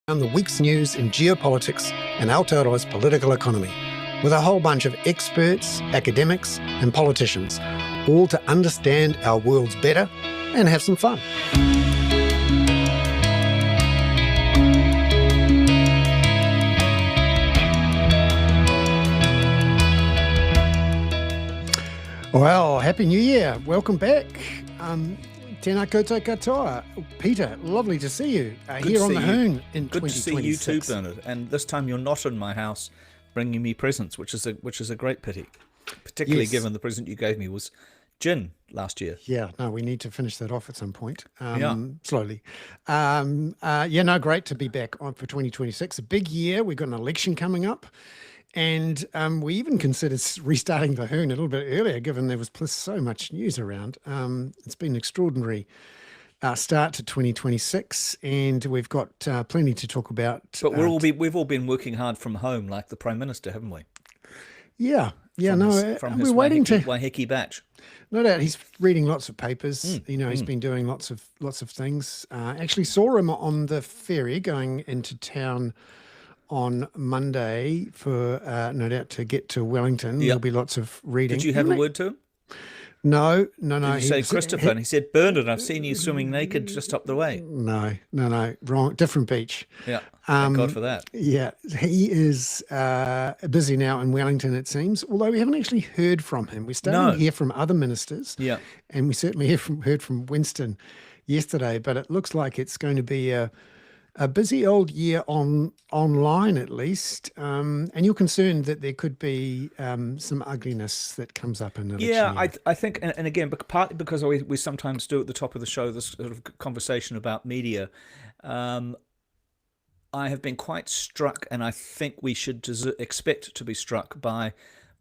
down the week's news in geopolitics and Aotearoa's political economy, with a whole bunch of experts, academics and politicians, all to understand our worlds better and have some fun. Well, Happy New Year. Welcome back. Tēnā koutou katoa. Peter, lovely to see you here on the Hoon in 2026. Good to see you too, Bernard. And this time you're not in my house bringing me presents, which is a great pity, particularly given the present you gave me was gin last year. Yeah, no, we need to finish that off at some point, slowly. Great to be back on for 2026. A big year. We've got an election coming up. And we even considered restarting the Hoon a little bit earlier, given there was so much news around. It's been an extraordinary start to 2026, and we've got plenty to talk about. But we've all been working hard from home, like the Prime Minister, haven't we? Yeah, from his we're waiting to Waiheke batch. No doubt, he's reading lots of papers. He's been doing lots of things. Actually, saw him on the ferry going into town on Monday for no doubt to get to Wellington. There'll be lots of reading. Did you have a word to him? No. Did you say Christopher? And he said, Bernard, I've seen you swimming naked just up the way. No, wrong, different beach. Yeah, thank God for that. Yeah, he is busy now in Wellington, it seems, although we haven't actually heard from him. We're starting to hear from other ministers, and we certainly heard from Winston yesterday, but it looks like it's going to be a busy old year online, at least. And you're concerned that there could be some ugliness that comes up in election year. I think, and again, partly because we sometimes do at the top of the show this sort of conversation about media. I have been quite struck, and I think we should expect to be struck by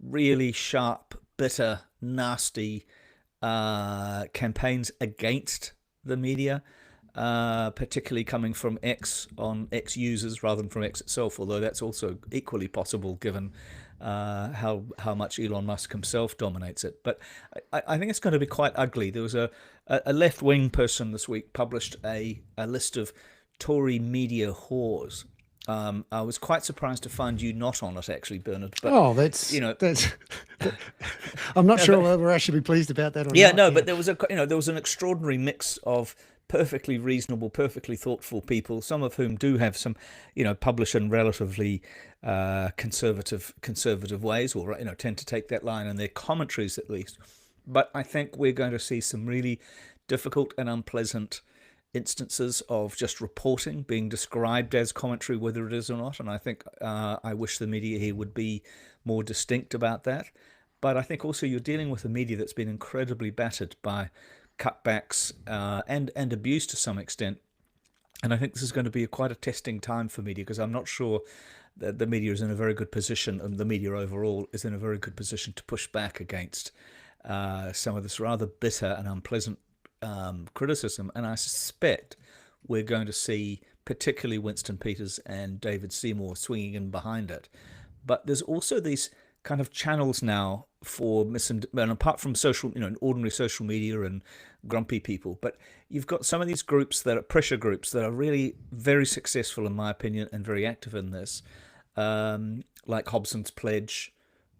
really sharp, bitter, nasty campaigns against the media. Particularly coming from X users rather than from X itself, although that's also equally possible given how much Elon Musk himself dominates it. But I think it's going to be quite ugly. There was a left-wing person this week published a list of Tory media whores. I was quite surprised to find you not on it, actually, Bernard. But, that's I'm not sure whether I should be pleased about that or not. But there was an extraordinary mix of perfectly reasonable, perfectly thoughtful people, some of whom do have some, publish in relatively conservative ways, or tend to take that line in their commentaries at least. But I think we're going to see some really difficult and unpleasant instances of just reporting being described as commentary, whether it is or not. And I think I wish the media here would be more distinct about that. But I think also you're dealing with a media that's been incredibly battered by cutbacks and abuse to some extent. And I think this is going to be quite a testing time for media, because I'm not sure that the media is in a very good position, and the media overall is in a very good position to push back against some of this rather bitter and unpleasant criticism. And I suspect we're going to see particularly Winston Peters and David Seymour swinging in behind it. But there's also these kind of channels now for and apart from ordinary social media and grumpy people, but you've got some of these groups that are pressure groups that are really very successful, in my opinion, and very active in this, like Hobson's Pledge,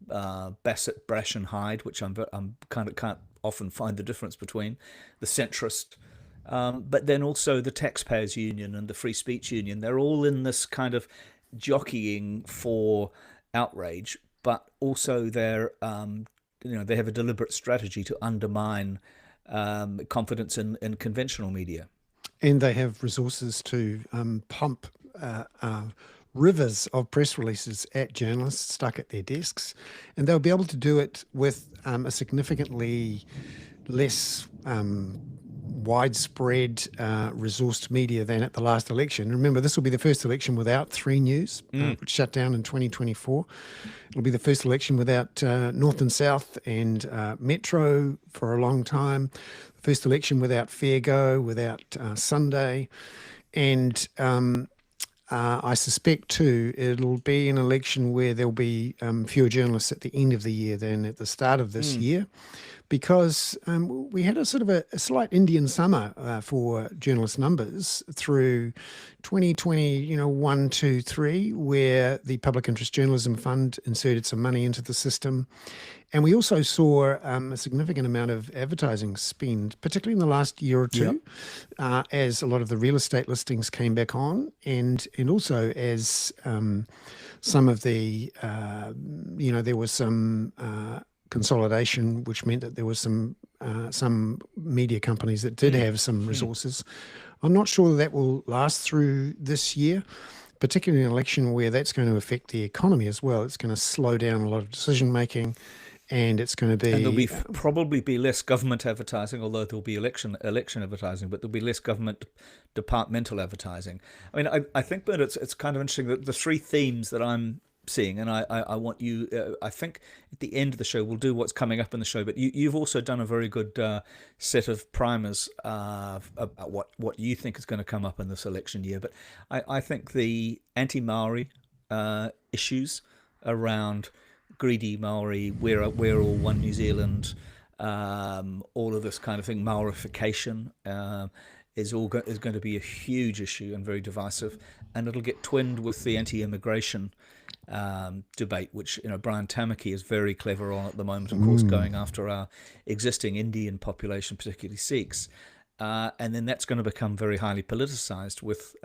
Bassett, Brash and Hyde, which I'm kind of can't often find the difference between, the centrist, but then also the Taxpayers Union and the Free Speech Union. They're all in this kind of jockeying for outrage, but also they have a deliberate strategy to undermine confidence in conventional media. And they have resources to pump rivers of press releases at journalists stuck at their desks. And they'll be able to do it with a significantly less widespread resourced media than at the last election. Remember, this will be the first election without 3 News, which shut down in 2024. It'll be the first election without North and South and Metro for a long time. First election without Fair Go, without Sunday. And I suspect too, it'll be an election where there'll be fewer journalists at the end of the year than at the start of this year, because we had a sort of a slight Indian summer for journalist numbers through 2020, 1, 2, 3, where the Public Interest Journalism Fund inserted some money into the system. And we also saw a significant amount of advertising spend, particularly in the last year or two, as a lot of the real estate listings came back on, and also as some of the, there was some consolidation, which meant that there was some media companies that did have some resources. I'm not sure that will last through this year, particularly in an election where that's going to affect the economy as well. It's going to slow down a lot of decision making. And it's going to be, and there'll probably be less government advertising, although there'll be election advertising, but there'll be less government departmental advertising. I mean, I think, Bernard, it's kind of interesting that the three themes that I'm seeing, and I want you, I think at the end of the show we'll do what's coming up in the show, but you've also done a very good set of primers about what you think is going to come up in this election year. But I think the anti-Maori issues around greedy Maori, we're all one New Zealand, all of this kind of thing, Maorification is going to be a huge issue and very divisive, and it'll get twinned with the anti-immigration debate, which Brian Tamaki is very clever on at the moment, of course, going after our existing Indian population, particularly Sikhs, and then that's going to become very highly politicized with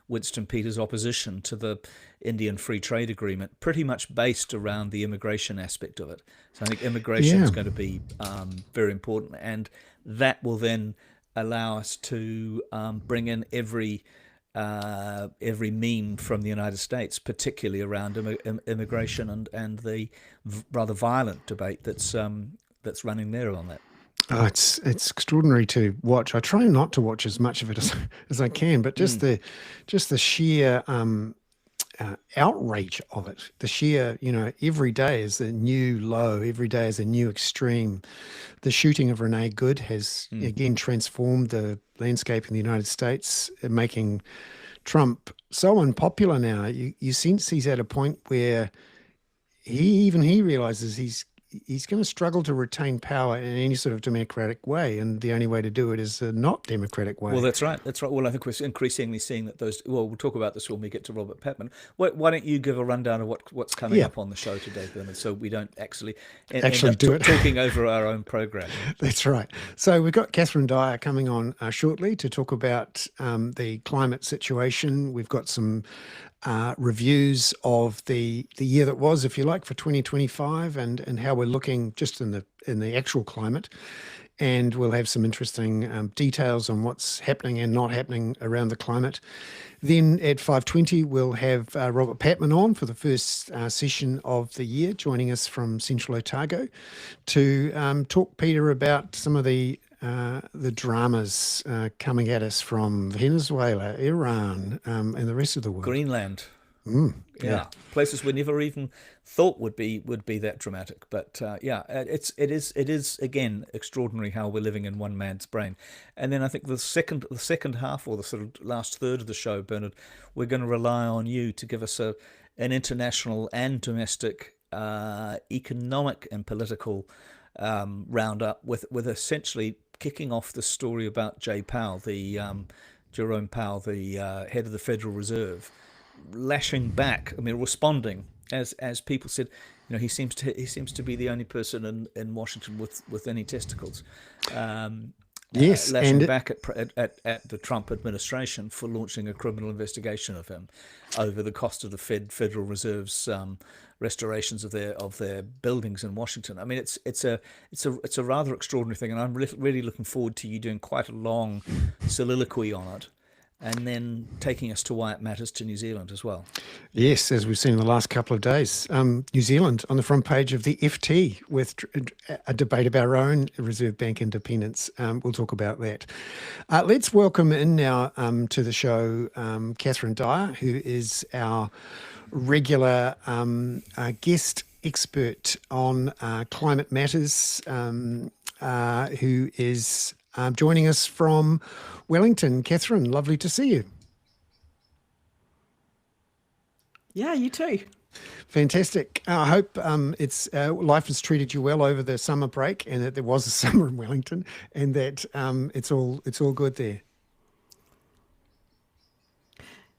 Winston Peters' opposition to the Indian Free Trade Agreement, pretty much based around the immigration aspect of it. So I think immigration is going to be very important, and that will then allow us to bring in every meme from the United States, particularly around immigration and the rather violent debate that's running there on that. Oh, it's extraordinary to watch. I try not to watch as much of it as I can, but just the sheer outrage of it. The sheer, every day is a new low. Every day is a new extreme. The shooting of Renee Good has again transformed the landscape in the United States, making Trump so unpopular now. You sense he's at a point where he realizes he's going to struggle to retain power in any sort of democratic way, and the only way to do it is a not democratic way. Well, that's right. Well, I think we're increasingly seeing that we'll talk about this when we get to Robert Patman. Why don't you give a rundown of what's coming up on the show today, Bernard, so we don't actually end up talking over our own program. That's right. So we've got Catherine Dyer coming on shortly to talk about the climate situation. We've got some reviews of the year that was, if you like, for 2025, and how we're looking just in the actual climate. And we'll have some interesting details on what's happening and not happening around the climate. Then at 5:20, we'll have Robert Patman on for the first session of the year, joining us from Central Otago to talk, Peter, about some of the dramas coming at us from Venezuela, Iran, and the rest of the world. Greenland. Yeah, places we never even thought would be that dramatic. But it is again extraordinary how we're living in one man's brain. And then I think the second half, or the sort of last third of the show, Bernard, we're going to rely on you to give us an international and domestic economic and political roundup with essentially kicking off the story about Jerome Powell, the head of the Federal Reserve, lashing back. I mean, responding as people said. He seems to be the only person in Washington with any testicles. Yes, lashing back at the Trump administration for launching a criminal investigation of him over the cost of the Federal Reserve's restorations of their buildings in Washington. I mean, it's a rather extraordinary thing, and I'm really looking forward to you doing quite a long soliloquy on it, and then taking us to why it matters to New Zealand as well. Yes, as we've seen in the last couple of days, New Zealand on the front page of the FT with a debate about our own Reserve Bank independence. We'll talk about that. Let's welcome in now to the show Catherine Dyer, who is our regular guest expert on climate matters, who is joining us from Wellington. Catherine, lovely to see you. Yeah, you too. Fantastic. I hope it's life has treated you well over the summer break, and that there was a summer in Wellington, and that it's all good there.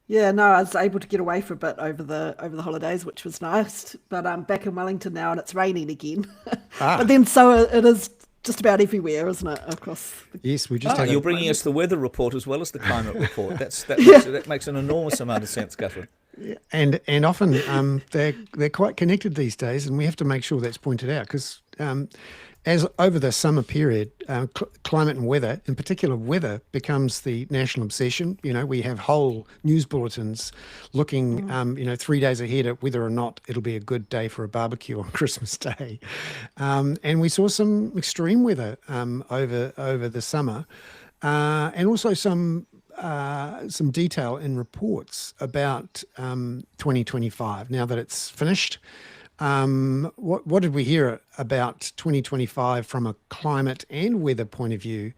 Yeah, no, I was able to get away for a bit over the holidays, which was nice. But I'm back in Wellington now, and it's raining again. But then so it is just about everywhere, isn't it? Across. Yes, we just had you're bringing us the weather report as well as the climate report. That makes an enormous amount of sense, Catherine. And often they're quite connected these days, and we have to make sure that's pointed out because as over the summer period, climate and weather, in particular weather, becomes the national obsession. We have whole news bulletins looking 3 days ahead at whether or not it'll be a good day for a barbecue on Christmas Day, and we saw some extreme weather over the summer, and also some detail in reports about 2025 now that it's finished. What did we hear about 2025 from a climate and weather point of view,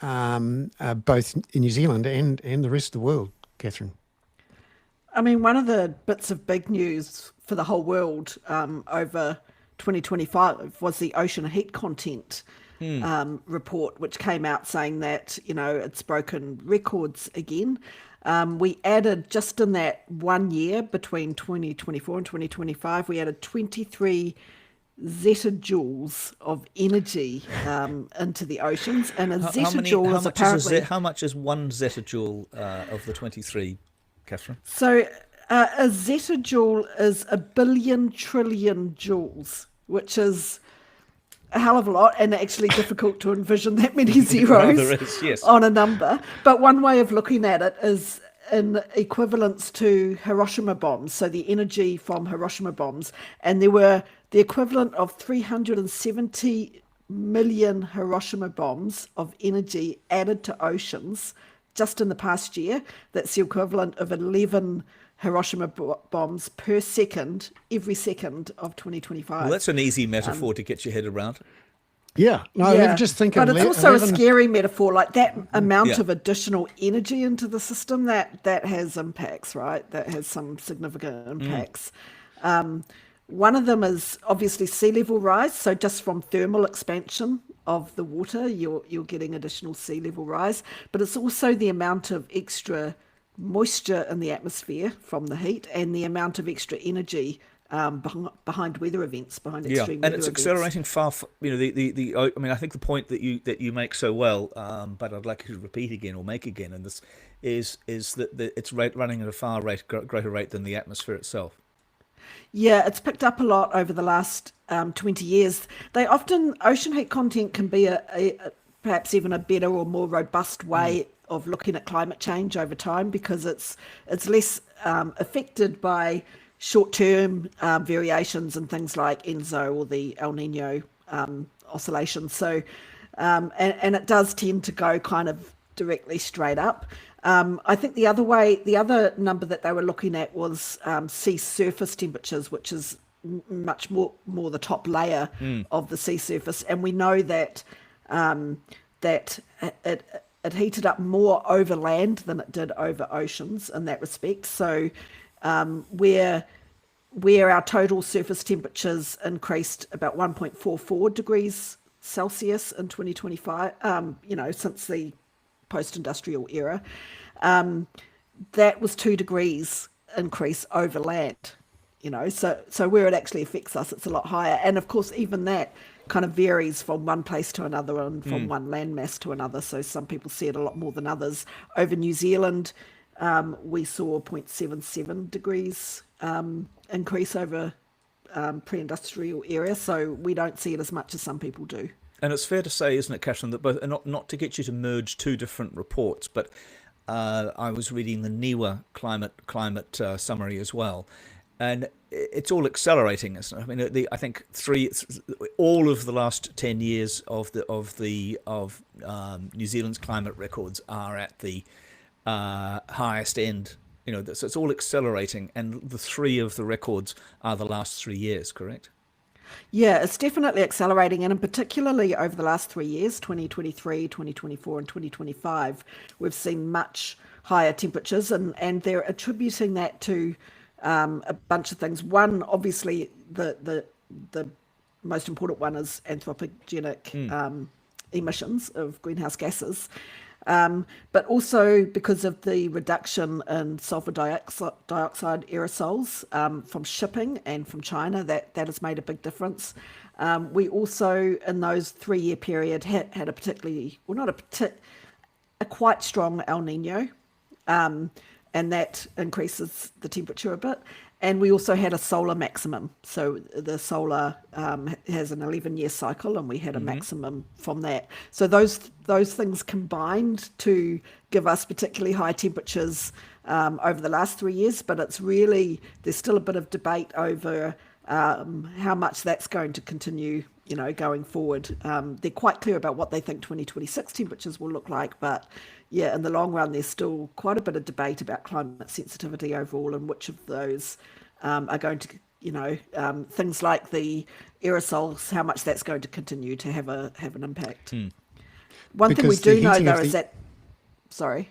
both in New Zealand and the rest of the world, Catherine? I mean, one of the bits of big news for the whole world over 2025 was the ocean heat content report, which came out saying that, it's broken records again. We added, just in that 1 year between 2024 and 2025, we added 23 zettajoules of energy into the oceans. And a zettajoule is apparently... How much is one zettajoule of the 23, Catherine? So a zettajoule is 1 billion trillion joules, which is a hell of a lot, and actually difficult to envision that many zeros on a number. But one way of looking at it is in equivalence to Hiroshima bombs, so the energy from Hiroshima bombs. And there were the equivalent of 370 million Hiroshima bombs of energy added to oceans just in the past year. That's the equivalent of 11 Hiroshima bombs per second, every second of 2025. Well, that's an easy metaphor to get your head around. Just think. But it's also a scary metaphor, like that amount of additional energy into the system that has impacts, right? That has some significant impacts. One of them is obviously sea level rise. So just from thermal expansion of the water, you're getting additional sea level rise. But it's also the amount of extra moisture in the atmosphere from the heat and the amount of extra energy behind weather events, behind extreme weather events. And it's accelerating far. I mean, I think the point that you make so well, but I'd like you to repeat again or make again, and this is that it's running at a far greater rate than the atmosphere itself. Yeah, it's picked up a lot over the last 20 years. Ocean heat content can be a perhaps even a better or more robust way of looking at climate change over time, because it's less affected by short-term variations and things like ENSO or the El Nino oscillations. So, and it does tend to go kind of directly straight up. I think the other number that they were looking at was sea surface temperatures, which is much more the top layer of the sea surface, and we know that it heated up more over land than it did over oceans in that respect. So where our total surface temperatures increased about 1.44 degrees Celsius in 2025, since the post-industrial era, that was 2 degrees increase over land. So where it actually affects us, it's a lot higher. And of course, even that kind of varies from one place to another and from one landmass to another. So some people see it a lot more than others. Over New Zealand, we saw 0.77 degrees increase over pre-industrial area. So we don't see it as much as some people do. And it's fair to say, isn't it, Catherine, that both, not to get you to merge two different reports, but I was reading the NIWA climate summary as well, and it's all accelerating, isn't it? I mean, I think all of the last 10 years of New Zealand's climate records are at the highest end. So it's all accelerating, and the 3 of the records are the last 3 years, correct? Yeah, it's definitely accelerating, and in particularly over the last 3 years, 2023, 2024, and 2025, we've seen much higher temperatures, and they're attributing that to a bunch of things. One, obviously, the most important one is anthropogenic emissions of greenhouse gases. But also because of the reduction in sulfur dioxide aerosols from shipping and from China, that has made a big difference. We also, in those 3-year period, had a particularly, well, not a quite strong El Nino, and that increases the temperature a bit. And we also had a solar maximum. So the solar has an 11-year cycle, and we had a maximum from that. So those things combined to give us particularly high temperatures over the last 3 years. But it's really, there's still a bit of debate over how much that's going to continue, going forward. They're quite clear about what they think 2026 temperatures will look like, but yeah, in the long run, there's still quite a bit of debate about climate sensitivity overall, and which of those are going to, things like the aerosols, how much that's going to continue to have an impact. One thing we do know, though, is that, sorry.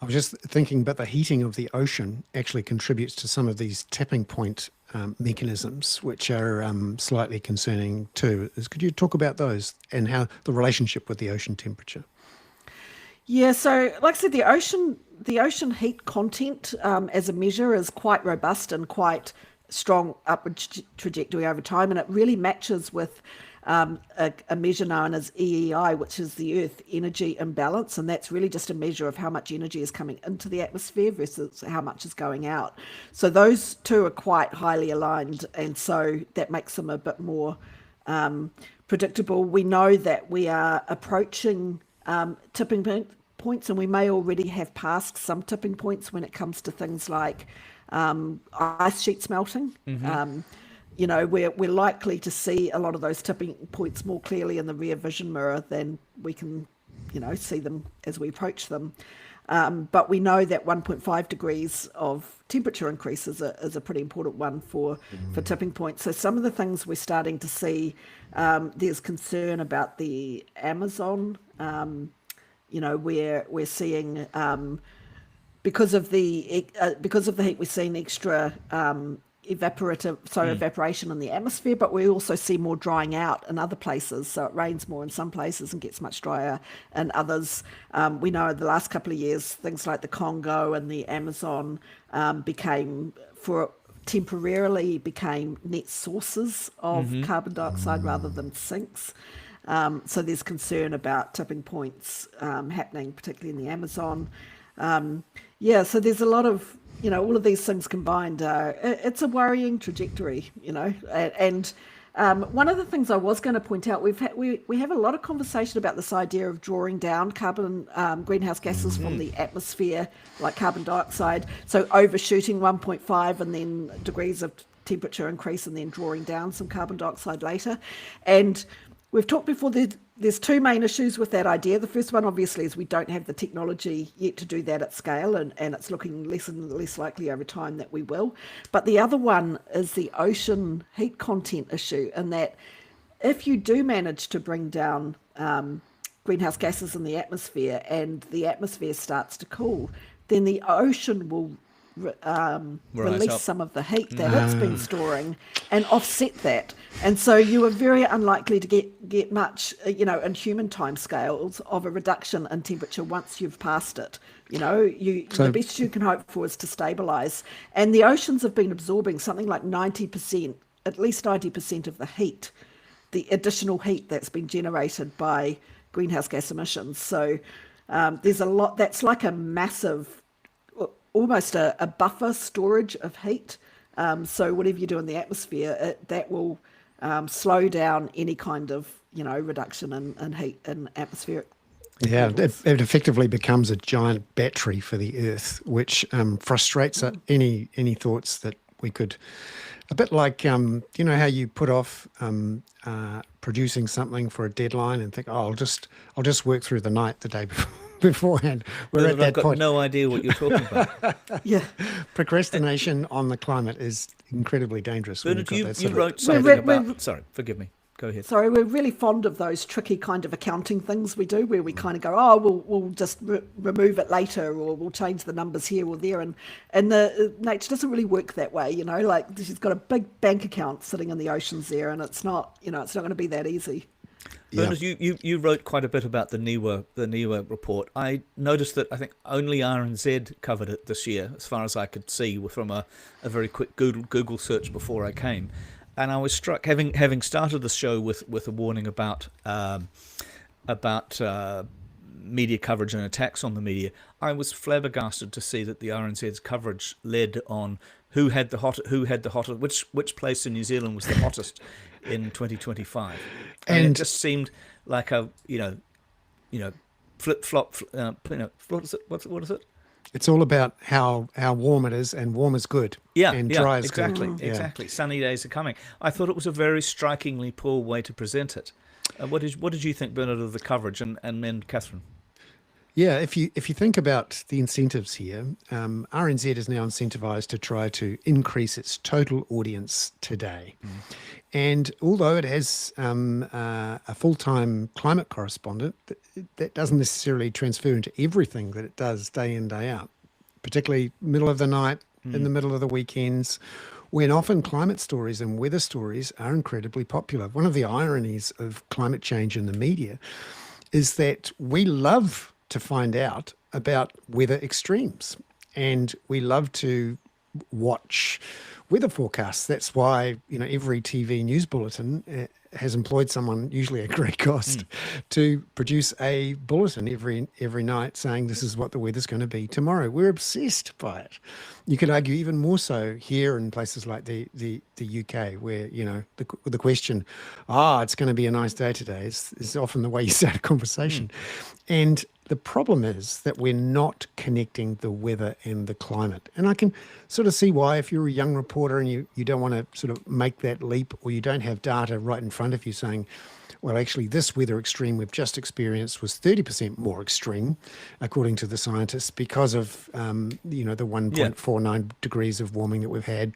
I was just thinking, but the heating of the ocean actually contributes to some of these tipping point mechanisms, which are slightly concerning too. Could you talk about those and how the relationship with the ocean temperature? Yeah, so like I said, the ocean heat content as a measure is quite robust and quite strong upward trajectory over time, and it really matches with a measure known as EEI, which is the Earth Energy Imbalance, and that's really just a measure of how much energy is coming into the atmosphere versus how much is going out. So those two are quite highly aligned, and so that makes them a bit more predictable. We know that we are approaching tipping points, and we may already have passed some tipping points when it comes to things like ice sheets melting. We're likely to see a lot of those tipping points more clearly in the rear vision mirror than we can, see them as we approach them. But we know that 1.5 degrees of temperature increase is a pretty important one for tipping points. So some of the things we're starting to see, there's concern about the Amazon. We're seeing because of the heat, we're seeing extra evaporation in the atmosphere, but we also see more drying out in other places. So it rains more in some places and gets much drier in others. We know in the last couple of years, things like the Congo and the Amazon temporarily became net sources of carbon dioxide rather than sinks. So there's concern about tipping points happening, particularly in the Amazon. So there's a lot of, all of these things combined. It's a worrying trajectory, and one of the things I was going to point out, we have a lot of conversation about this idea of drawing down greenhouse gases from the atmosphere, like carbon dioxide. So overshooting 1.5 and then degrees of temperature increase, and then drawing down some carbon dioxide later. And we've talked before, there's two main issues with that idea. The first one, obviously, is we don't have the technology yet to do that at scale, and it's looking less and less likely over time that we will. But the other one is the ocean heat content issue, and that if you do manage to bring down greenhouse gases in the atmosphere and the atmosphere starts to cool, then the ocean will release some of the heat that it's been storing and offset that. And so you are very unlikely to get much, in human timescales of a reduction in temperature once you've passed it. The best you can hope for is to stabilise. And the oceans have been absorbing something like 90%, at least 90% of the heat, the additional heat that's been generated by greenhouse gas emissions. So there's a lot, that's like a massive, almost a buffer storage of heat. So whatever you do in the atmosphere, that will slow down any kind of, reduction in heat in atmospheric. Yeah, it effectively becomes a giant battery for the Earth, which frustrates any thoughts that we could, a bit like, how you put off producing something for a deadline and think, I'll just work through the night the day beforehand. I've got no idea what you're talking about. Yeah. Procrastination on the climate is incredibly dangerous. Bernard, you wrote something about... Sorry, forgive me. Go ahead. Sorry, we're really fond of those tricky kind of accounting things we do, where we kind of go, oh, we'll just remove it later, or we'll change the numbers here or there, and the nature doesn't really work that way. Like she's got a big bank account sitting in the oceans there, and it's not going to be that easy. Bernard, you wrote quite a bit about the NIWA report. I noticed that I think only RNZ covered it this year, as far as I could see from a very quick Google search before I came. And I was struck, having started the show with a warning about media coverage and attacks on the media. I was flabbergasted to see that the RNZ's coverage led on who had the hottest, which place in New Zealand was the hottest in 2025, and it just seemed like a flip flop. What is it? It's all about how warm it is, and warm is good. And dry is good. Exactly. Sunny days are coming. I thought it was a very strikingly poor way to present it. What did you think, Bernard, of the coverage, and then Catherine? Yeah, if you think about the incentives here, RNZ is now incentivized to try to increase its total audience today. And although it has a full-time climate correspondent, that doesn't necessarily transfer into everything that it does day in, day out, particularly middle of the night, in the middle of the weekends, when often climate stories and weather stories are incredibly popular. One of the ironies of climate change in the media is that we love to find out about weather extremes, and we love to watch weather forecasts. That's why every TV news bulletin has employed someone, usually at great cost, to produce a bulletin every night saying this is what the weather's going to be tomorrow. We're obsessed by it. You could argue even more so here in places like the UK, where the question, it's going to be a nice day today, is often the way you start a conversation. And the problem is that we're not connecting the weather and the climate. And I can sort of see why, if you're a young reporter and you don't want to sort of make that leap, or you don't have data right in front of you saying, well, actually, this weather extreme we've just experienced was 30% more extreme, according to the scientists, because of the 1.49 degrees of warming that we've had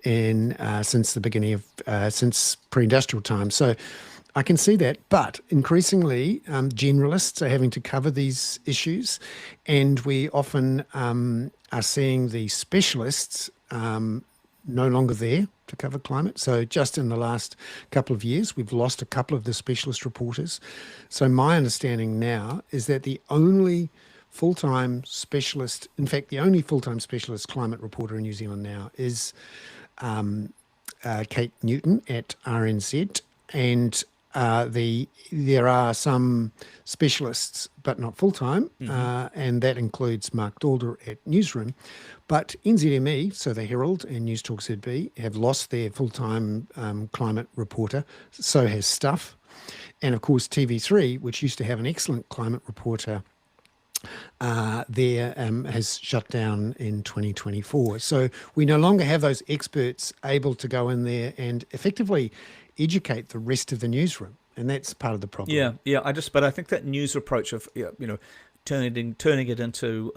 since the beginning of since pre-industrial time. So I can see that, but increasingly generalists are having to cover these issues, and we often are seeing the specialists no longer there to cover climate. So just in the last couple of years, we've lost a couple of the specialist reporters. So my understanding now is that the only full-time specialist, in fact, the only full-time specialist climate reporter in New Zealand now is Kate Newton at RNZ, and there are some specialists, but not full-time, and that includes Mark Dalder at Newsroom. But NZME, so the Herald and News Talk ZB, have lost their full-time climate reporter. So has Stuff. And of course, TV3, which used to have an excellent climate reporter, has shut down in 2024. So we no longer have those experts able to go in there and effectively educate the rest of the newsroom, and that's part of the problem. But I think that news approach of turning it into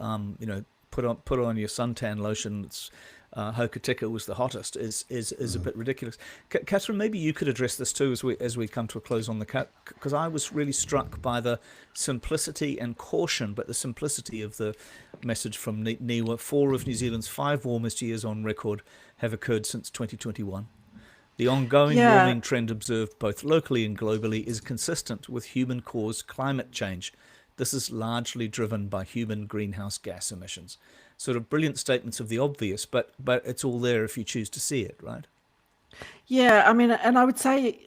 put on your suntan lotion. It's Hokitika was the hottest is a bit ridiculous. Catherine, maybe you could address this too as we come to a close on the cut, because I was really struck by the simplicity and caution, but the simplicity of the message from NIWA. 4 of New Zealand's 5 warmest years on record have occurred since 2021. The ongoing warming trend observed both locally and globally is consistent with human-caused climate change. This is largely driven by human greenhouse gas emissions. Sort of brilliant statements of the obvious, but it's all there if you choose to see it, right? Yeah, I mean, and I would say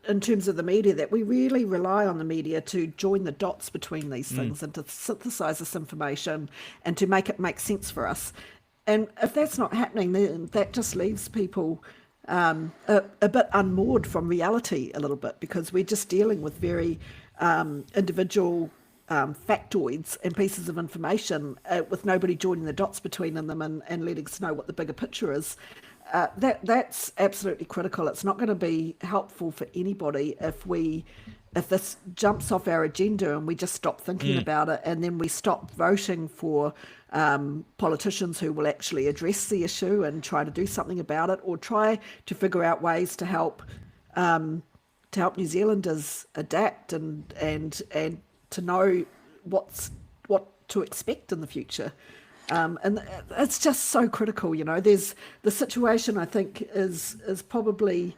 in terms of the media that we really rely on the media to join the dots between these things and to synthesize this information and to make it make sense for us. And if that's not happening, then that just leaves people a bit unmoored from reality a little bit, because we're just dealing with very individual factoids and pieces of information with nobody joining the dots between them and letting us know what the bigger picture is. That's absolutely critical. It's not going to be helpful for anybody if this jumps off our agenda and we just stop thinking about it, and then we stop voting for politicians who will actually address the issue and try to do something about it, or try to figure out ways to help to help New Zealanders adapt and to know what to expect in the future. And it's just so critical, There's the situation, I think, is probably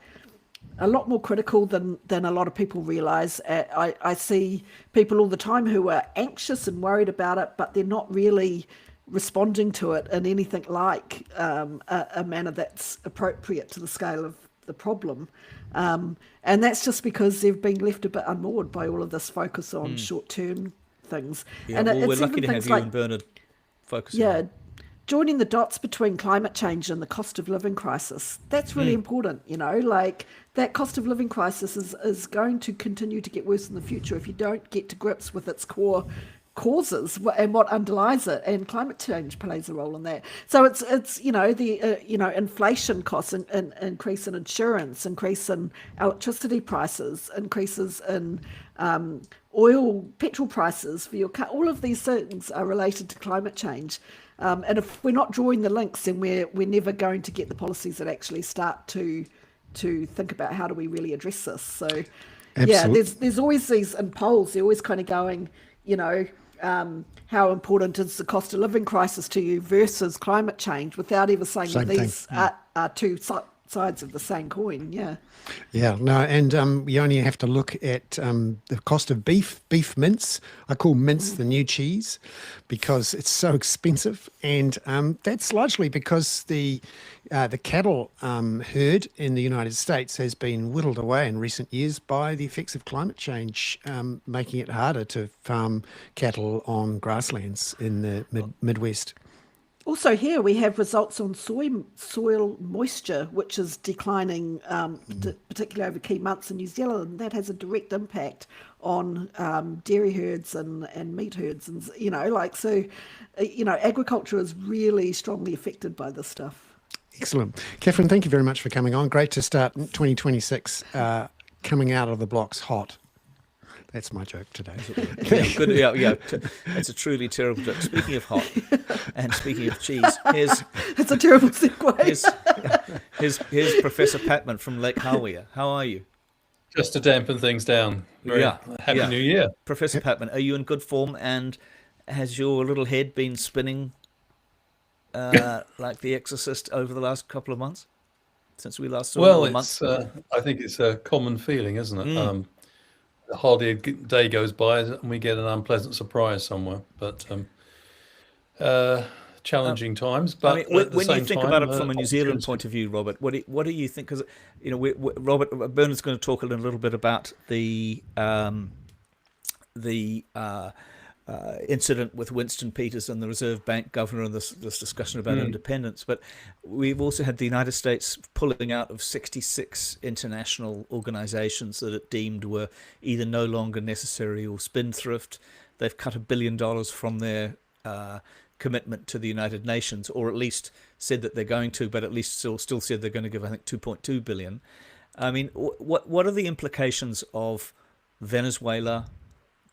a lot more critical than a lot of people realise. I see people all the time who are anxious and worried about it, but they're not really responding to it in anything like a manner that's appropriate to the scale of the problem. And that's just because they've been left a bit unmoored by all of this focus on short-term things. Yeah, and we're lucky to have you and Bernard focusing on it. Joining the dots between climate change and the cost of living crisis, that's really important, like that cost of living crisis is going to continue to get worse in the future if you don't get to grips with its core causes and what underlies it, and climate change plays a role in that. So it's the inflation costs, and increase in insurance, increase in electricity prices, increases in petrol prices for your car. All of these things are related to climate change. And if we're not drawing the links, then we're never going to get the policies that actually start to think about how do we really address this. So, there's always these in polls. They're always kind of going, how important is the cost of living crisis to you versus climate change, without ever saying that these are two sides of the same coin. Yeah, no, and you only have to look at the cost of beef mince. I call mince the new cheese because it's so expensive, and that's largely because the cattle herd in the United States has been whittled away in recent years by the effects of climate change, making it harder to farm cattle on grasslands in the Midwest. Also here we have results on soil moisture, which is declining, particularly over key months in New Zealand. That has a direct impact on dairy herds and meat herds. And, agriculture is really strongly affected by this stuff. Excellent. Catherine, thank you very much for coming on. Great to start 2026 coming out of the blocks hot. That's my joke today. Good. Yeah. It's a truly terrible joke. Speaking of hot, and speaking of cheese, it's a terrible segue. Here's Professor Patman from Lake Hawea. How are you? Just to dampen things down. Happy New Year. Professor Patman, are you in good form? And has your little head been spinning like The Exorcist over the last couple of months? Since we last saw you? Well, I think it's a common feeling, isn't it? Hardly a day goes by and we get an unpleasant surprise somewhere. But challenging times. But when you think about it from a New Zealand point of view, Robert, what do you think? Because Robert Bernard's going to talk a little bit about the incident with Winston Peters and the Reserve Bank governor, and this discussion about independence. But we've also had the United States pulling out of 66 international organizations that it deemed were either no longer necessary or spendthrift. They've cut $1 billion from their commitment to the United Nations, or at least said that they're going to, but at least still said they're going to give, I think, $2.2 billion. I mean, what are the implications of Venezuela,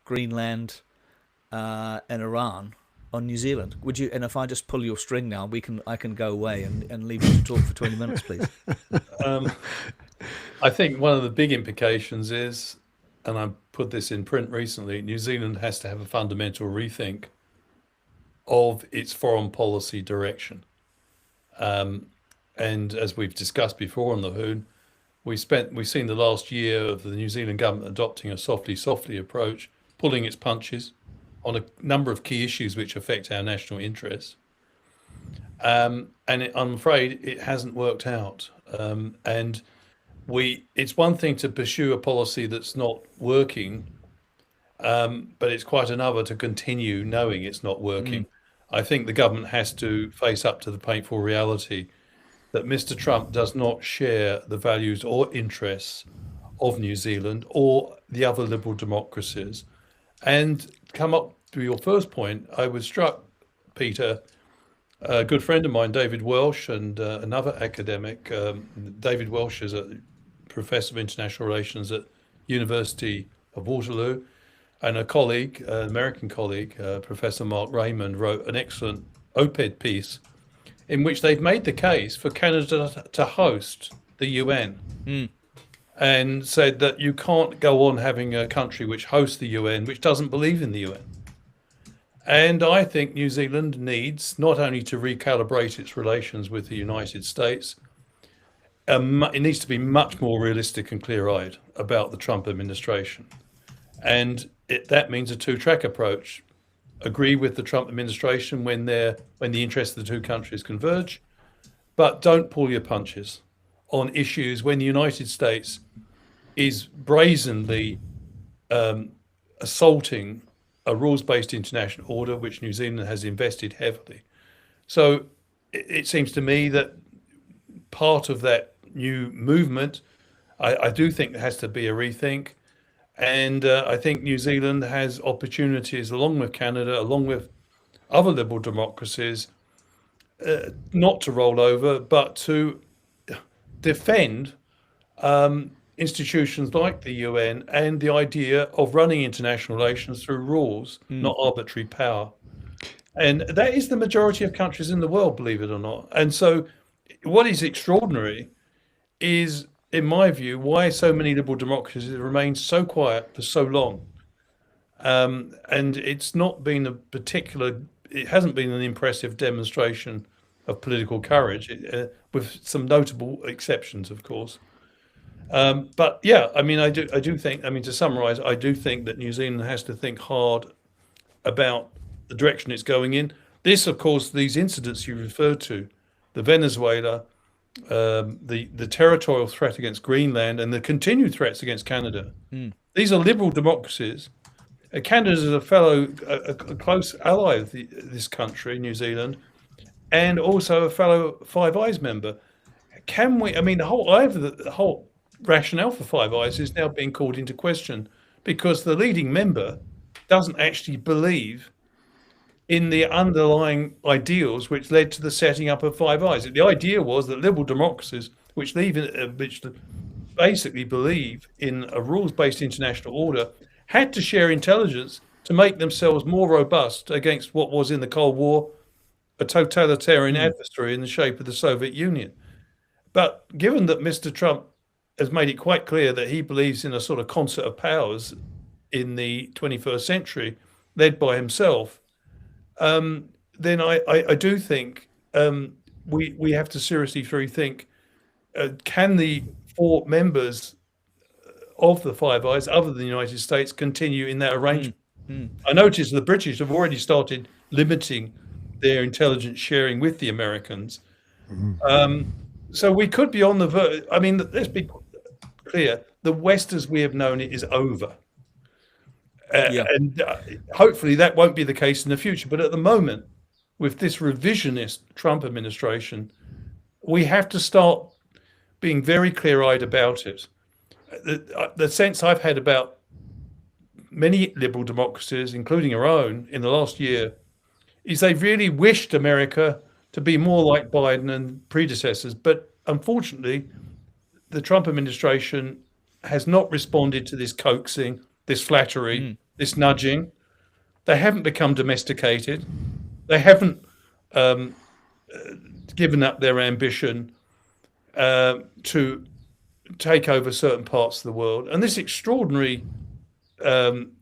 Greenland, and Iran on New Zealand? Would you? And if I just pull your string now, I can go away and leave you to talk for 20 minutes, please. I think one of the big implications is, and I put this in print recently, New Zealand has to have a fundamental rethink of its foreign policy direction. And as we've discussed before on the Hoon, we've seen the last year of the New Zealand government adopting a softly approach, pulling its punches on a number of key issues which affect our national interests. I'm afraid it hasn't worked out. And it's one thing to pursue a policy that's not working, but it's quite another to continue knowing it's not working. I think the government has to face up to the painful reality that Mr. Trump does not share the values or interests of New Zealand or the other liberal democracies. And come up to your first point, I was struck, Peter, a good friend of mine, David Welsh, and another academic. David Welsh is a professor of international relations at University of Waterloo, and a colleague, an American colleague, Professor Mark Raymond, wrote an excellent op-ed piece in which they've made the case for Canada to host the UN. and said that you can't go on having a country which hosts the UN, which doesn't believe in the UN. And I think New Zealand needs not only to recalibrate its relations with the United States, it needs to be much more realistic and clear-eyed about the Trump administration. And that means a two-track approach. Agree with the Trump administration when the interests of the two countries converge, but don't pull your punches on issues when the United States is brazenly assaulting a rules-based international order, which New Zealand has invested heavily. So it seems to me that part of that new movement, I do think there has to be a rethink. And I think New Zealand has opportunities, along with Canada, along with other liberal democracies, not to roll over, but to defend institutions like the UN and the idea of running international relations through rules, not arbitrary power. And that is the majority of countries in the world, believe it or not. And so what is extraordinary is, in my view, why so many liberal democracies have remained so quiet for so long. And it's not been it hasn't been an impressive demonstration of political courage, with some notable exceptions, of course. But yeah, I mean, I do think, I mean, to summarize, I do think that New Zealand has to think hard about the direction it's going in. This, of course, these incidents you referred to, the Venezuela, the territorial threat against Greenland, and the continued threats against Canada. These are liberal democracies. Canada is a close ally of this country, New Zealand, and also a fellow Five Eyes member. Can we? I mean, the whole rationale for Five Eyes is now being called into question because the leading member doesn't actually believe in the underlying ideals which led to the setting up of Five Eyes. The idea was that liberal democracies, which basically believe in a rules-based international order, had to share intelligence to make themselves more robust against what was in the Cold War a totalitarian adversary in the shape of the Soviet Union. But given that Mr. Trump has made it quite clear that he believes in a sort of concert of powers in the 21st century, led by himself, then I do think we have to seriously rethink, can the four members of the Five Eyes, other than the United States, continue in that arrangement? I noticed the British have already started limiting their intelligence sharing with the Americans. So we could be on the verge. I mean, let's be clear, the West as we have known it is over. And hopefully that won't be the case in the future. But at the moment, with this revisionist Trump administration, we have to start being very clear-eyed about it. The sense I've had about many liberal democracies, including our own, in the last year, is they've really wished America to be more like Biden and predecessors. But unfortunately, the Trump administration has not responded to this coaxing, this flattery, this nudging. They haven't become domesticated. They haven't given up their ambition to take over certain parts of the world. And this extraordinary Don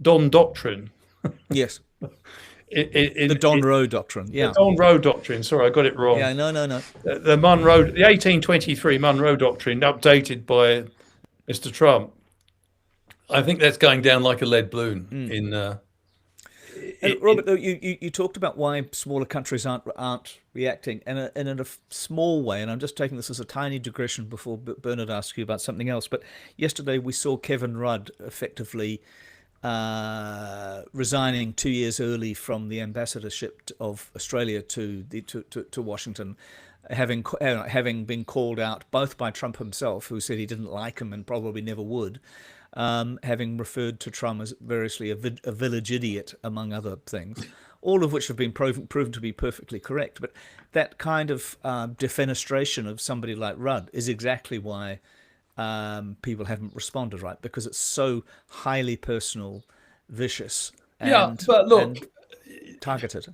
doctrine. Yes. The Don Roe doctrine. Yeah. The Don Roe doctrine. Sorry, I got it wrong. Yeah, no. The 1823 Monroe Doctrine, updated by Mr. Trump. I think that's going down like a lead balloon. Robert, you talked about why smaller countries aren't reacting, and in a small way. And I'm just taking this as a tiny digression before Bernard asks you about something else. But yesterday we saw Kevin Rudd effectively resigning 2 years early from the ambassadorship of Australia to Washington, having been called out both by Trump himself, who said he didn't like him and probably never would, having referred to Trump as variously a village idiot, among other things, all of which have been proven to be perfectly correct. But that kind of defenestration of somebody like Rudd is exactly why people haven't responded, right? Because it's so highly personal, vicious, and, but look, and targeted.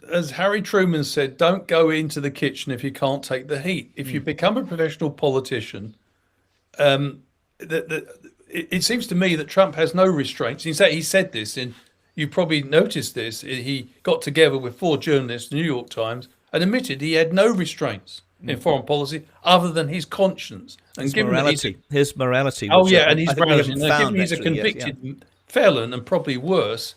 As Harry Truman said, don't go into the kitchen if you can't take the heat. If you become a professional politician, it seems to me that Trump has no restraints. In fact, he said this, and you probably noticed this. He got together with 4 journalists, the New York Times, and admitted he had no restraints in foreign policy other than his conscience and his morality. His morality. Oh yeah, and his morality. Given he's a convicted felon and probably worse,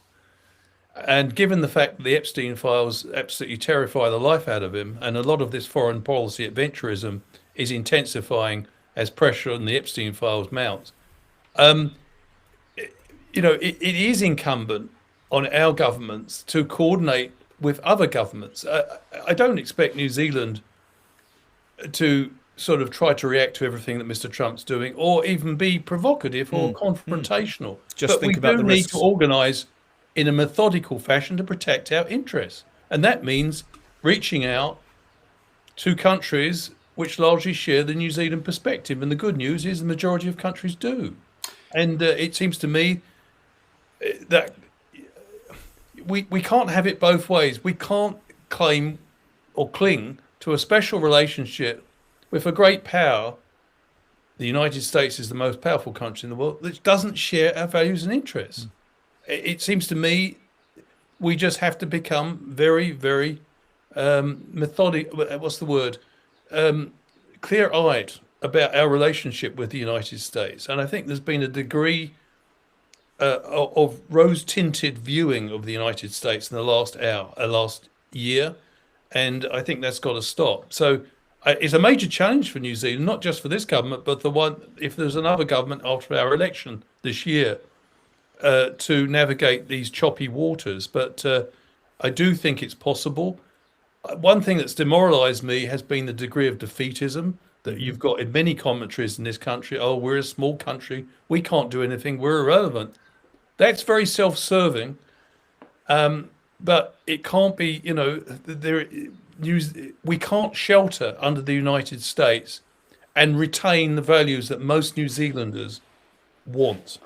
and given the fact that the Epstein files absolutely terrify the life out of him, and a lot of this foreign policy adventurism is intensifying as pressure on the Epstein files mounts. It is incumbent on our governments to coordinate with other governments. I don't expect New Zealand to sort of try to react to everything that Mr. Trump's doing, or even be provocative or confrontational. Just think about the risks. We do need to organise in a methodical fashion to protect our interests, and that means reaching out to countries which largely share the New Zealand perspective. And the good news is the majority of countries do. And it seems to me that we can't have it both ways. We can't claim or cling to a special relationship with a great power. The United States is the most powerful country in the world that doesn't share our values and interests. It seems to me we just have to become very, very methodical. What's the word? Clear-eyed about our relationship with the United States. And I think there's been a degree of rose-tinted viewing of the United States in the last year. And I think that's got to stop. So it's a major challenge for New Zealand, not just for this government, but if there's another government after our election this year, to navigate these choppy waters. But I do think it's possible. One thing that's demoralized me has been the degree of defeatism that you've got in many commentaries in this country. Oh, we're a small country. We can't do anything. We're irrelevant. That's very self-serving. But it can't be, we can't shelter under the United States and retain the values that most New Zealanders want.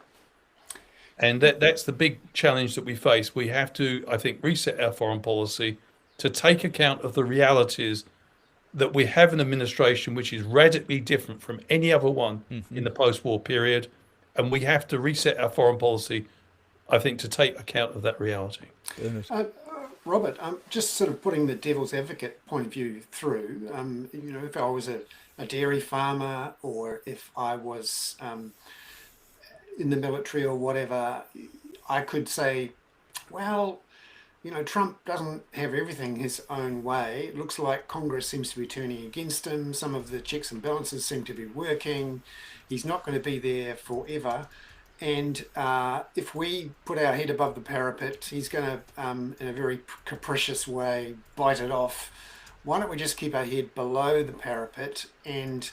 And that's the big challenge that we face. We have to, I think, reset our foreign policy to take account of the realities that we have an administration which is radically different from any other one in the post-war period. And we have to reset our foreign policy, I think, to take account of that reality. Robert, just sort of putting the devil's advocate point of view through, if I was a dairy farmer, or if I was in the military or whatever, I could say, well, Trump doesn't have everything his own way. It looks like Congress seems to be turning against him. Some of the checks and balances seem to be working. He's not going to be there forever. And if we put our head above the parapet, he's going to, in a very capricious way, bite it off. Why don't we just keep our head below the parapet and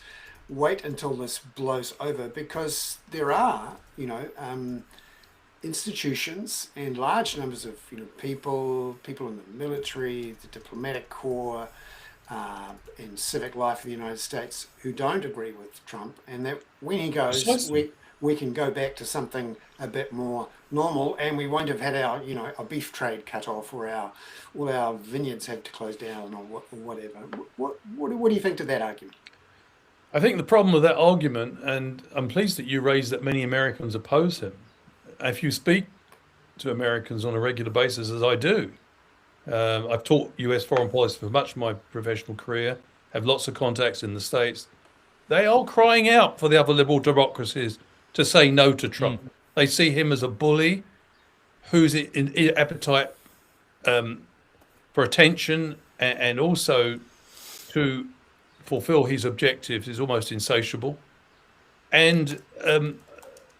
wait until this blows over? Because there are, institutions and large numbers of people in the military, the diplomatic corps, and civic life of the United States who don't agree with Trump, and that when he goes, we can go back to something a bit more normal, and we won't have had our our beef trade cut off, or all our vineyards have to close down, or whatever. What do you think to that argument? I think the problem with that argument, and I'm pleased that you raised that many Americans oppose him. If you speak to Americans on a regular basis, as I do, I've taught US foreign policy for much of my professional career, have lots of contacts in the States. They are crying out for the other liberal democracies to say no to Trump. They see him as a bully whose appetite for attention and also to fulfill his objectives is almost insatiable. And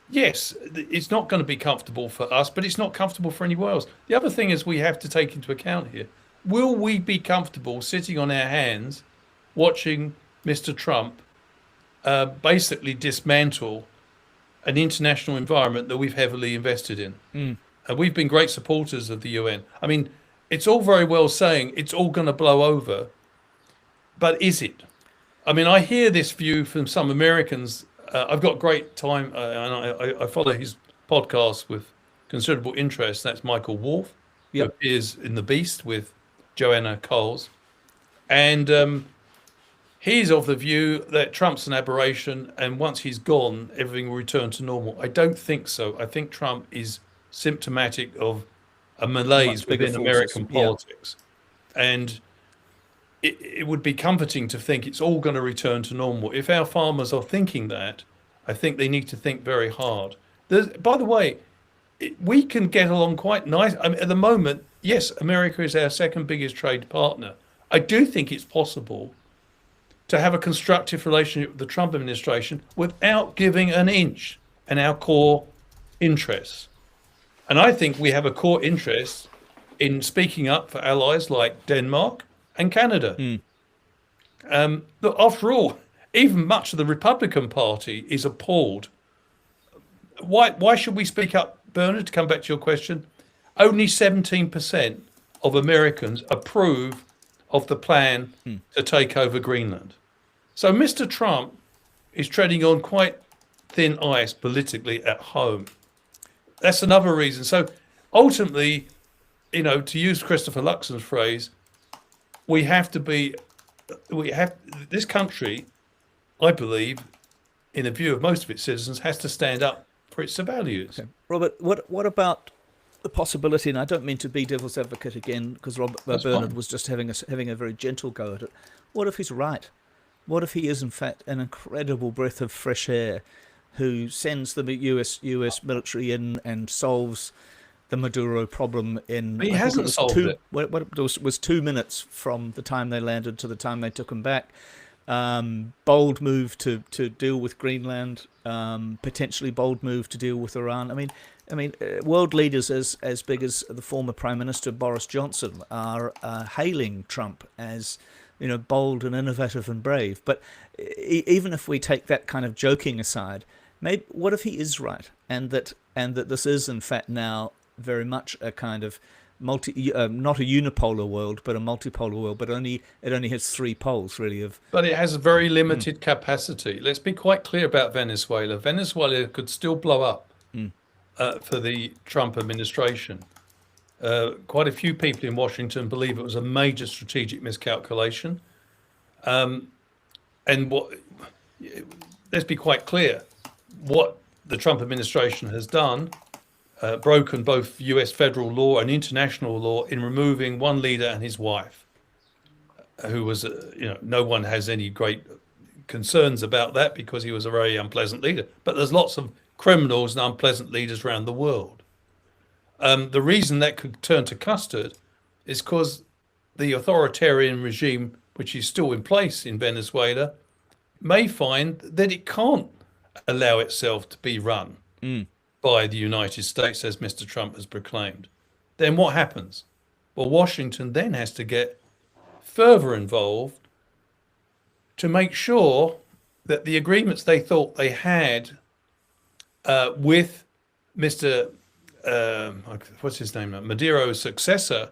yes, it's not going to be comfortable for us, but it's not comfortable for anyone else. The other thing is we have to take into account here, will we be comfortable sitting on our hands watching Mr. Trump basically dismantle an international environment that we've heavily invested in? And we've been great supporters of the UN. I mean, it's all very well saying it's all going to blow over, but is it? I mean, I hear this view from some Americans. I've got great time, and I follow his podcast with considerable interest. That's Michael Wolff, who appears in The Beast with Joanna Coles. And He's of the view that Trump's an aberration, and once he's gone, everything will return to normal. I don't think so. I think Trump is symptomatic of a malaise within American politics. And it would be comforting to think it's all going to return to normal. If our farmers are thinking that, I think they need to think very hard. By the way, we can get along quite nice. I mean, at the moment, yes, America is our second biggest trade partner. I do think it's possible to have a constructive relationship with the Trump administration without giving an inch in our core interests. And I think we have a core interest in speaking up for allies like Denmark and Canada. But after all, even much of the Republican Party is appalled. Why should we speak up, Bernard, to come back to your question? Only 17% of Americans approve of the plan to take over Greenland. So Mr. Trump is treading on quite thin ice politically at home. That's another reason. So ultimately, to use Christopher Luxon's phrase, this country, I believe, in the view of most of its citizens, has to stand up for its values. Okay. Robert, what about the possibility, and I don't mean to be devil's advocate again, because Bernard was just having a very gentle go at it. What if he's right? What if he is, in fact, an incredible breath of fresh air who sends the US military in and solves the Maduro problem in... He hasn't solved it. What was 2 minutes from the time they landed to the time they took him back. Bold move to deal with Greenland, potentially bold move to deal with Iran. I mean, world leaders as big as the former Prime Minister Boris Johnson are hailing Trump as, bold and innovative and brave. But even if we take that kind of joking aside, maybe what if he is right, and that this is in fact now very much a kind of not a unipolar world, but a multipolar world, but it only has 3 poles really But it has a very limited capacity. Let's be quite clear about Venezuela. Venezuela could still blow up for the Trump administration. Quite a few people in Washington believe it was a major strategic miscalculation. Let's be quite clear. What the Trump administration has done, broken both US federal law and international law in removing one leader and his wife, who was, no one has any great concerns about that because he was a very unpleasant leader. But there's lots of criminals and unpleasant leaders around the world. The reason that could turn to custard is because the authoritarian regime, which is still in place in Venezuela, may find that it can't allow itself to be run by the United States, as Mr. Trump has proclaimed. Then what happens? Well, Washington then has to get further involved to make sure that the agreements they thought they had with Mr. What's his name? Maduro's successor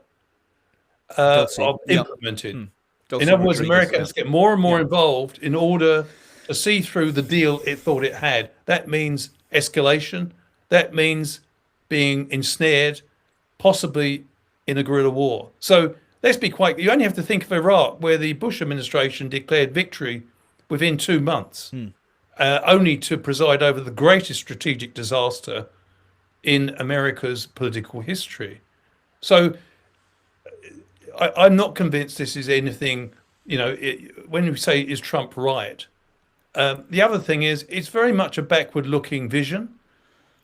are implemented. In other words, America has to get more and more involved in order to see through the deal it thought it had. That means escalation. That means being ensnared, possibly in a guerrilla war. So let's be quite, you only have to think of Iraq, where the Bush administration declared victory within 2 months, only to preside over the greatest strategic disaster in America's political history. So I'm not convinced this is anything, when we say, is Trump right? The other thing is, it's very much a backward-looking vision.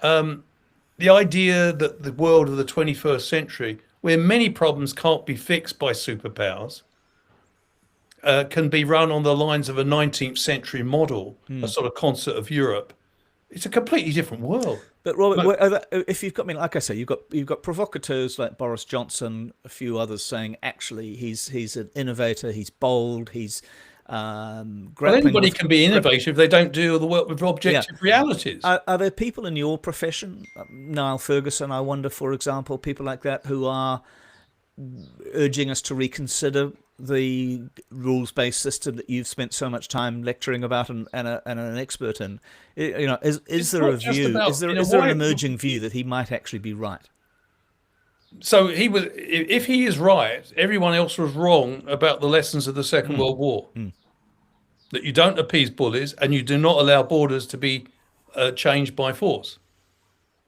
The idea that the world of the 21st century, where many problems can't be fixed by superpowers, can be run on the lines of a 19th century model, a sort of concert of Europe. It's a completely different world. But Robert, if you've got, like I say, you've got provocateurs like Boris Johnson, a few others saying actually he's an innovator, he's bold, he's anybody can be innovative. They don't do the work with objective realities. Are there people in your profession, Niall Ferguson, I wonder, for example, people like that who are urging us to reconsider the rules-based system that you've spent so much time lecturing about and an expert in? Is there a view? Is there an emerging view that he might actually be right? So if he is right, everyone else was wrong about the lessons of the Second World War. that you don't appease bullies, and you do not allow borders to be changed by force.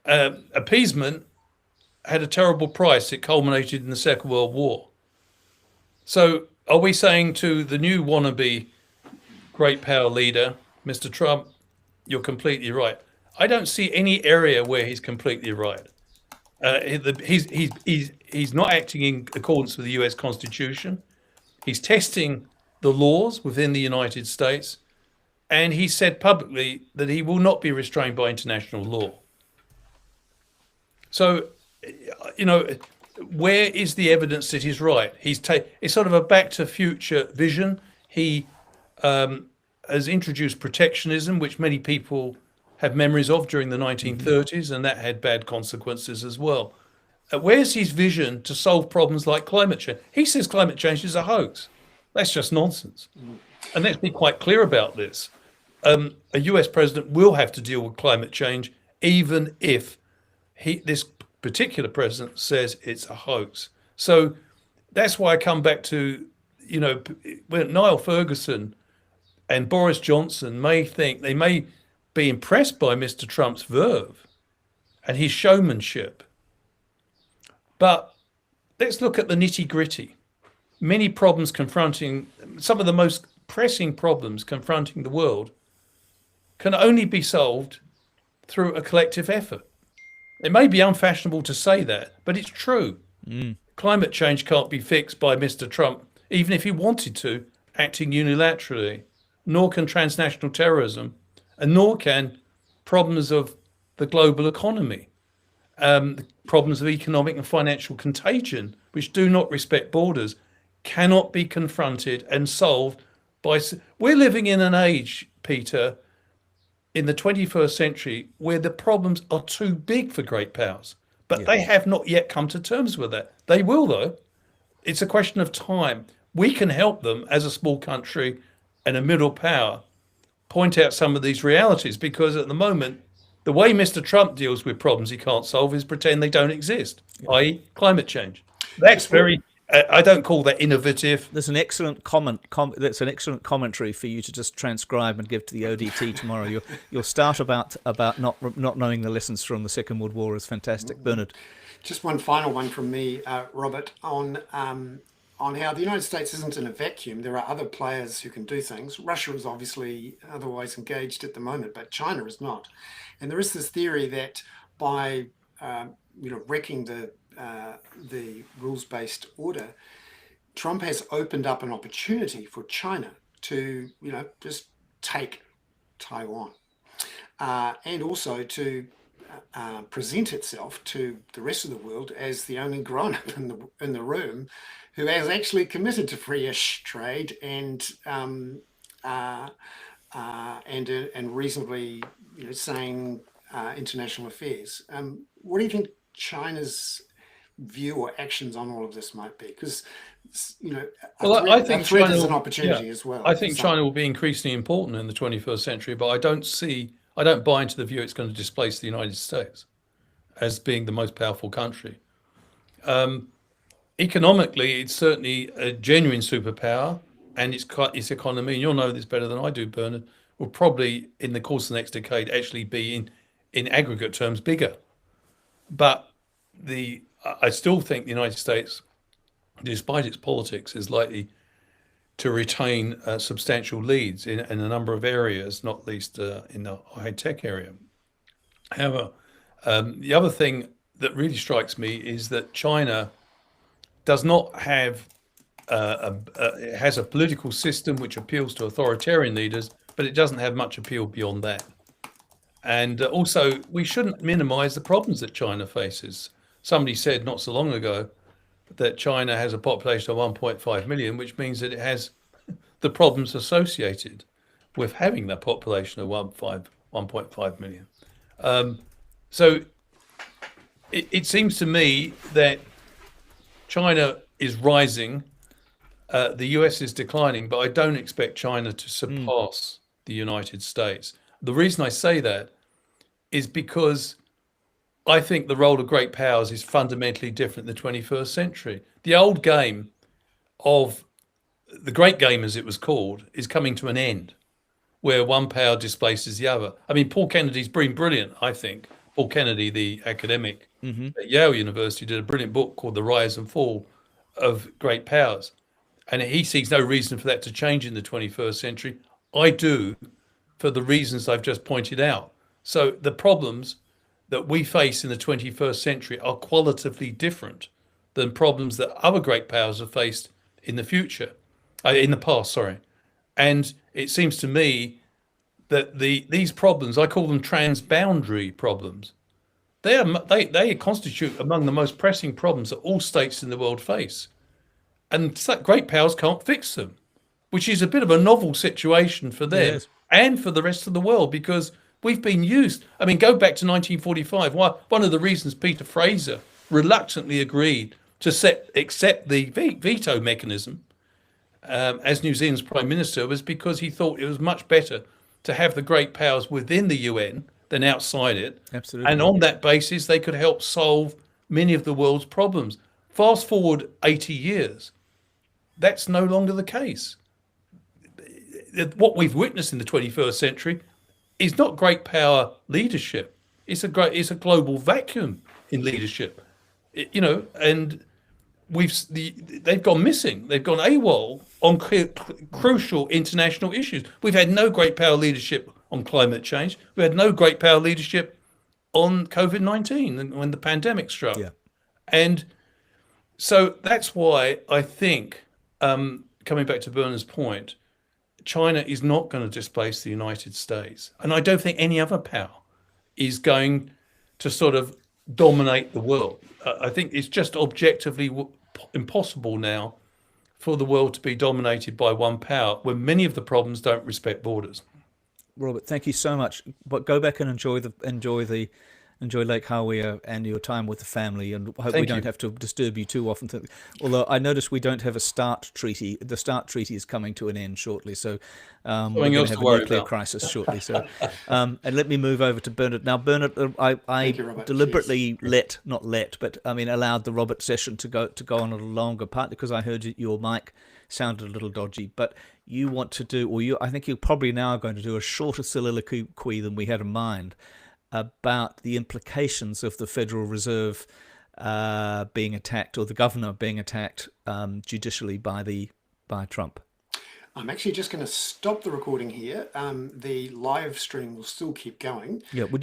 Appeasement had a terrible price. It culminated in the Second World War. So are we saying to the new wannabe great power leader, Mr. Trump, you're completely right? I don't see any area where he's completely right. He's not acting in accordance with the US Constitution. He's testing the laws within the United States, and he said publicly that he will not be restrained by international law. So, where is the evidence that he's right? It's sort of a back to future vision. He has introduced protectionism, which many people have memories of during the 1930s, and that had bad consequences as well. Where's his vision to solve problems like climate change? He says climate change is a hoax. That's just nonsense. And let's be quite clear about this. A US president will have to deal with climate change, even if this particular president says it's a hoax. So that's why I come back to, when Niall Ferguson and Boris Johnson may be impressed by Mr. Trump's verve and his showmanship. But let's look at the nitty-gritty. Some of the most pressing problems confronting the world can only be solved through a collective effort. It may be unfashionable to say that, but it's true. Climate change can't be fixed by Mr. Trump, even if he wanted to, acting unilaterally. Nor can transnational terrorism, and nor can problems of the global economy, problems of economic and financial contagion, which do not respect borders, cannot be confronted and solved by... We're living in an age, Peter, in the 21st century, where the problems are too big for great powers, but they have not yet come to terms with that. They will, though. It's a question of time. We can help them as a small country and a middle power point out some of these realities, because at the moment, the way Mr. Trump deals with problems he can't solve is pretend they don't exist, i.e. climate change. That's very... I don't call that innovative. There's an excellent that's an excellent commentary for you to just transcribe and give to the ODT tomorrow. Your start about not knowing the lessons from the Second World War is fantastic, Bernard. Just one final one from me, Robert, on how the United States isn't in a vacuum. There are other players who can do things. Russia is obviously otherwise engaged at the moment, but China is not. And there is this theory that by wrecking the rules-based order, Trump has opened up an opportunity for China to, just take Taiwan, and also to present itself to the rest of the world as the only grown-up in the room who has actually committed to free-ish trade and reasonably, sane international affairs. What do you think China's view or actions on all of this might be? Because I think threat China is an opportunity as well. I think China will be increasingly important in the 21st century, but I don't buy into the view it's going to displace the United States as being the most powerful country. Economically, it's certainly a genuine superpower, and its economy, and you'll know this better than I do, Bernard, will probably in the course of the next decade actually be in aggregate terms bigger. But I still think the United States, despite its politics, is likely to retain substantial leads in a number of areas, not least in the high-tech area. However, the other thing that really strikes me is that China does not have it has a political system which appeals to authoritarian leaders, but it doesn't have much appeal beyond that. And also, we shouldn't minimize the problems that China faces. Somebody said not so long ago that China has a population of 1.5 million, which means that it has the problems associated with having that population of 1.5 million. So it seems to me that China is rising, the US is declining, but I don't expect China to surpass the United States. The reason I say that is because I think the role of great powers is fundamentally different in the 21st century. The old game of the great game, as it was called, is coming to an end, where one power displaces the other. I mean, Paul Kennedy's been brilliant, I think. Paul Kennedy, the academic at Yale University, did a brilliant book called The Rise and Fall of Great Powers. And he sees no reason for that to change in the 21st century. I do, for the reasons I've just pointed out. So the problems that we face in the 21st century are qualitatively different than problems that other great powers have faced in the future, in the past, sorry. And it seems to me that these problems, I call them transboundary problems, they constitute among the most pressing problems that all states in the world face. And great powers can't fix them, which is a bit of a novel situation for them and for the rest of the world, because we've been used. I mean, go back to 1945. One of the reasons Peter Fraser reluctantly agreed to accept the veto mechanism as New Zealand's Prime Minister was because he thought it was much better to have the great powers within the UN than outside it. Absolutely. And on that basis, they could help solve many of the world's problems. Fast forward 80 years, that's no longer the case. What we've witnessed in the 21st century is not great power leadership. It's a global vacuum in leadership, and they've gone missing. They've gone AWOL on crucial international issues. We've had no great power leadership on climate change. We had no great power leadership on COVID-19 when the pandemic struck. Yeah. And so that's why I think, coming back to Bernard's point, China is not going to displace the United States. And I don't think any other power is going to sort of dominate the world. I think it's just objectively impossible now for the world to be dominated by one power when many of the problems don't respect borders. Robert, thank you so much. But go back and enjoy Lake Hawea and your time with the family, and hope we don't have to disturb you too often. Although I notice we don't have a START treaty. The START treaty is coming to an end shortly, so we're going to have a nuclear crisis shortly. So, and let me move over to Bernard. Now, Bernard, I deliberately allowed the Robert session to go on a little longer, partly because I heard your mic sounded a little dodgy, but you want to do, I think you're probably now going to do a shorter soliloquy than we had in mind about the implications of the Federal Reserve being attacked, or the governor being attacked judicially by Trump. I'm actually just going to stop the recording here. The live stream will still keep going. Yeah. Would